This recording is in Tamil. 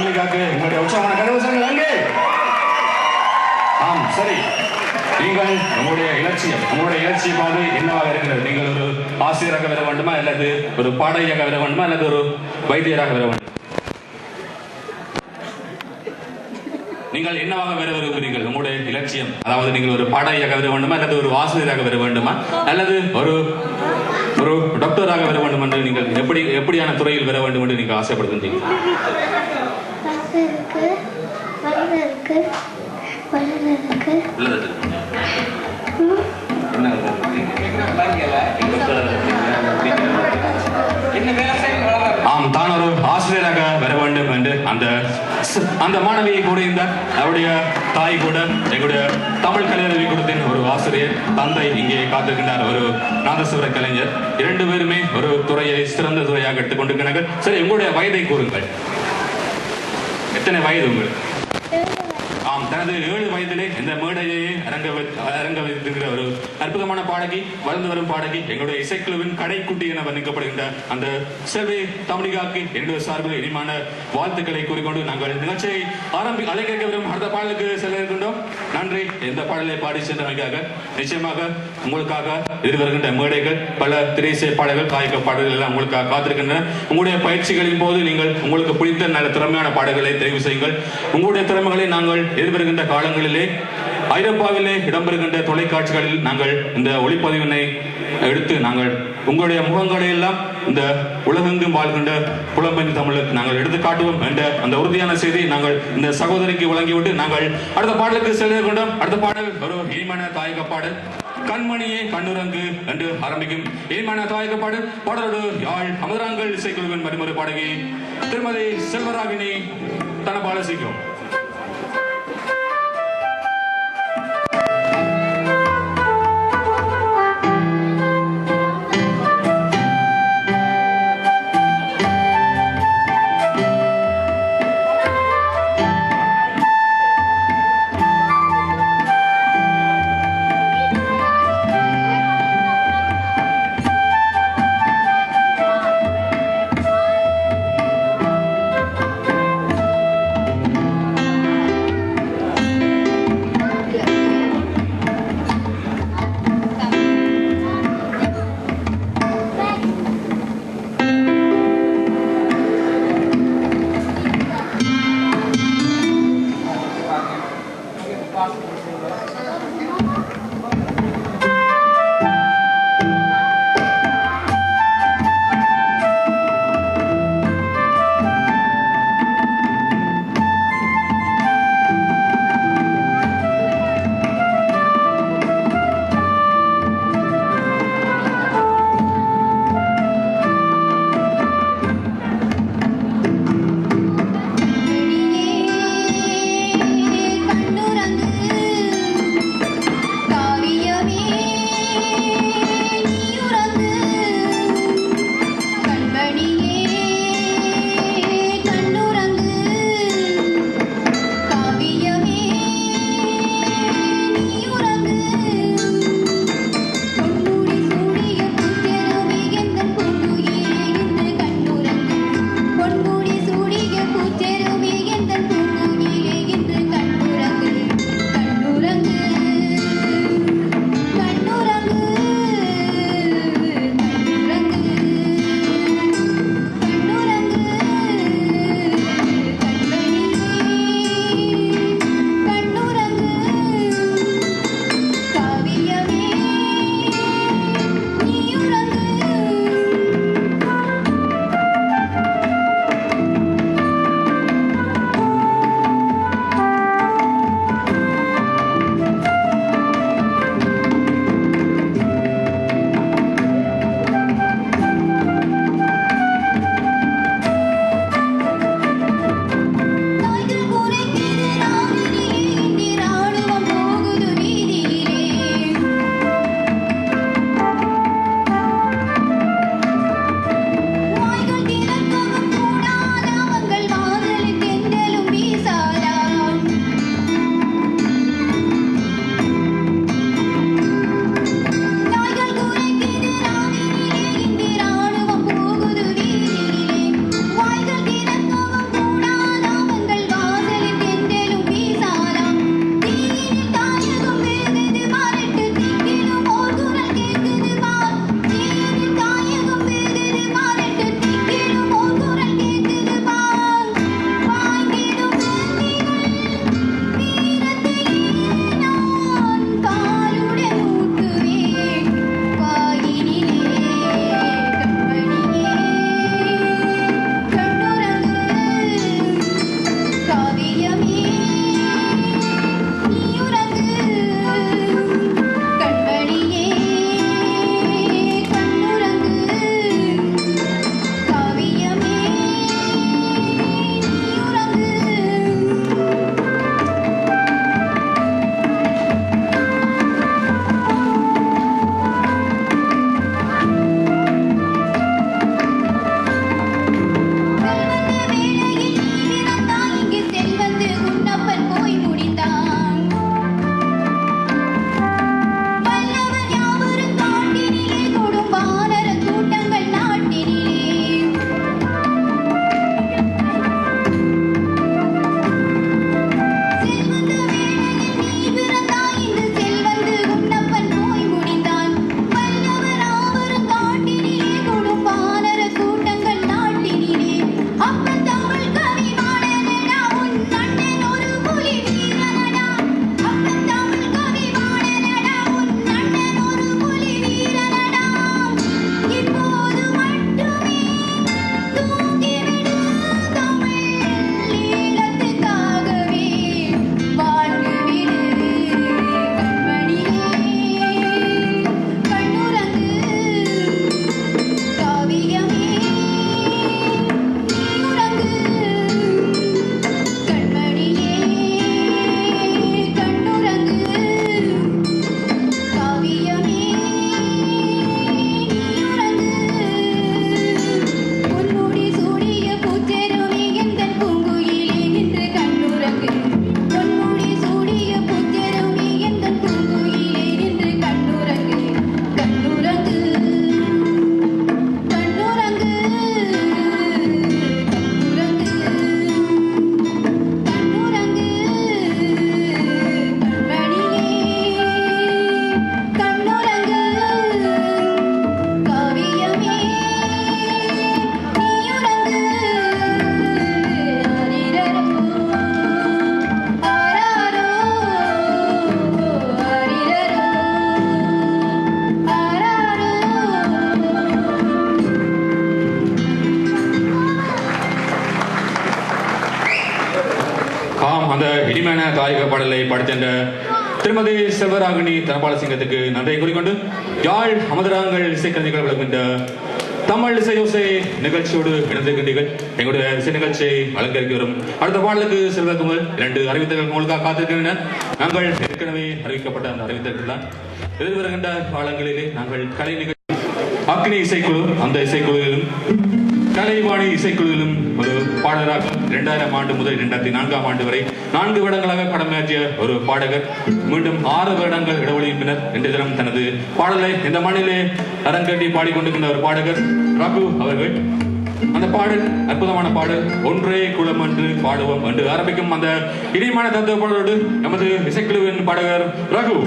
தமிழிகாக்கு உங்களுடைய உற்சாகமான கரகோஷங்கள் அங்கே. ஆம், சரி. நீங்கள் உங்களுடைய இலட்சியமானது என்னவாக இருக்கிறது? நீங்கள் ஒரு ஆசிரியராக வர வேண்டுமா, அல்லது ஒரு பாடகியாக வர வேண்டுமா, அல்லது ஒரு வைத்தியராக வர வேண்டும்? நீங்கள் என்னவாக வர விரும்புகிறீர்கள்? உங்களுடைய இலட்சியம், அதாவது நீங்கள் ஒரு பாடகியாக வர வேண்டுமா, அல்லது ஒரு ஆசிரியராக வர வேண்டுமா, அல்லது ஒரு டாக்டராக வர வேண்டும் என்று நீங்கள் எப்படியான துறையில் வர வேண்டும் என்று நீங்கள் ஆசைப்படுகின்றீர்கள்? ஆம், தான் ஒரு ஆசிரியராக வர வேண்டும் என்று அந்த மாணவியை கூட அவருடைய தாய் கூட எங்களுடைய தமிழ் கலையறிவி கூடத்தின் ஒரு ஆசிரியர் தந்தை இங்கே காத்திருக்கின்றார், ஒரு நாதஸ்வர கலைஞர். 2 பேருமே ஒரு துறையை சிறந்த துறையாக எடுத்துக்கொண்டிருக்கிறார்கள். சரி, உங்களுடைய வயதை கூறுங்கள். எத்தனை வயது உங்களுக்கு? ஆம், தனது 7 வயதிலே இந்த மேடையை அரங்க வைத்திருக்கிற ஒரு அற்புதமான பாடகி, வளர்ந்து வரும் பாடகி, எங்களுடைய இசைக்குழுவின் கடைக்குட்டி என வர்ணிக்கப்படுகின்ற அந்த செல்வி தமிழிகாக்கு என்னுடைய சார்பில் இனிமான வாழ்த்துக்களை கூறிக்கொண்டு நாங்கள் நிகழ்ச்சியை அலைக்க வரும் அடுத்த பாடலுக்கு செல்ல இருக்கின்றோம். நன்றி. இந்த பாடலை பாடி சென்றமைக்காக. நிச்சயமாக உங்களுக்காக எதிர்வருகின்ற மேடைகள், பல திரைசை பாடல்கள், காய்க பாடல்கள் எல்லாம் உங்களுக்காக காத்திருக்கின்றன. உங்களுடைய பயிற்சிகளின் போது நீங்கள் உங்களுக்கு பிடித்த நல்ல திறமையான பாடல்களை தெரிவு செய்யுங்கள். உங்களுடைய திறமைகளை நாங்கள் எதிர்வருகின்ற காலங்களிலே ஐரோப்பாவிலே இடம்பெறுகின்ற தொலைக்காட்சிகளில் நாங்கள் இந்த ஒளிப்பதிவினை எடுத்து நாங்கள் உங்களுடைய முகங்களை எல்லாம் இந்த உலகெங்கும் வாழ்கின்ற புலம்பெயர்ந்த தமிழுக்கு நாங்கள் எடுத்து காட்டுவோம் என்ற அந்த உறுதியான செய்தி நாங்கள் இந்த சகோதரிக்கு வழங்கிவிட்டு நாங்கள் அடுத்த பாடலுக்கு செல்ல கொண்டோம். அடுத்த பாடல் ஒரு இனிமான தாயக பாடல், கண்மணியே கண்ணுரங்கு என்று ஆரம்பிக்கும் இனிமான தாயக பாடல். பாடலோடு யாழ் அமராங்கல் இசைக்குழுவின் மறுமுறை பாடகி திருமதி செல்வராகினி தனபால சிக்கும். ஆம், அந்த இனிமையான தாயக பாடலை படித்த திருமதி செல்வராகினி தனபால சிங்கத்துக்கு நன்றியை கூறிக்கொண்டு யாழ் அமதராங்கள் இசைக்கலைஞர்கள் வழங்குகின்ற தமிழ் இசையோசை நிகழ்ச்சியோடு இணைந்திருக்கின்றீர்கள். எங்களுடைய இசை நிகழ்ச்சியை அலங்கரிக்க வரும் அடுத்த பாடலுக்கு செல்வதற்கு முதல் 2 அறிவித்தல்கள் உங்களுக்காக காத்திருக்கின்றன. நாங்கள் ஏற்கனவே அறிவிக்கப்பட்ட அந்த அறிவித்தல்கள் தான் எதிர்வருகின்ற காலங்களிலே நாங்கள் கலை நிகழ்ச்சி அக்னி இசைக்குழு, அந்த இசைக்குழுவிலும் கலைவாணி இசைக்குழுவிலும் ஒரு பாடகராக 2000 ஆண்டு முதல் 2004 ஆண்டு வரை 4 வருடங்களாக கடமையாற்றிய ஒரு பாடகர் மீண்டும் 6 வருடங்கள் இடைவெளியின் பின்னர் இன்றைய தினம் தனது பாடலை இந்த மண்ணிலே அரங்கேற்றி பாடிக்கொண்டிருக்கின்ற ஒரு பாடகர் ரகு அவர்கள். அந்த பாடல் அற்புதமான பாடல், ஒன்றே குளம் என்று பாடுவோம் என்று ஆரம்பிக்கும் அந்த இனிமையான தத்துவ பாடலோடு நமது இசைக்குழுவின் பாடகர் ரகு.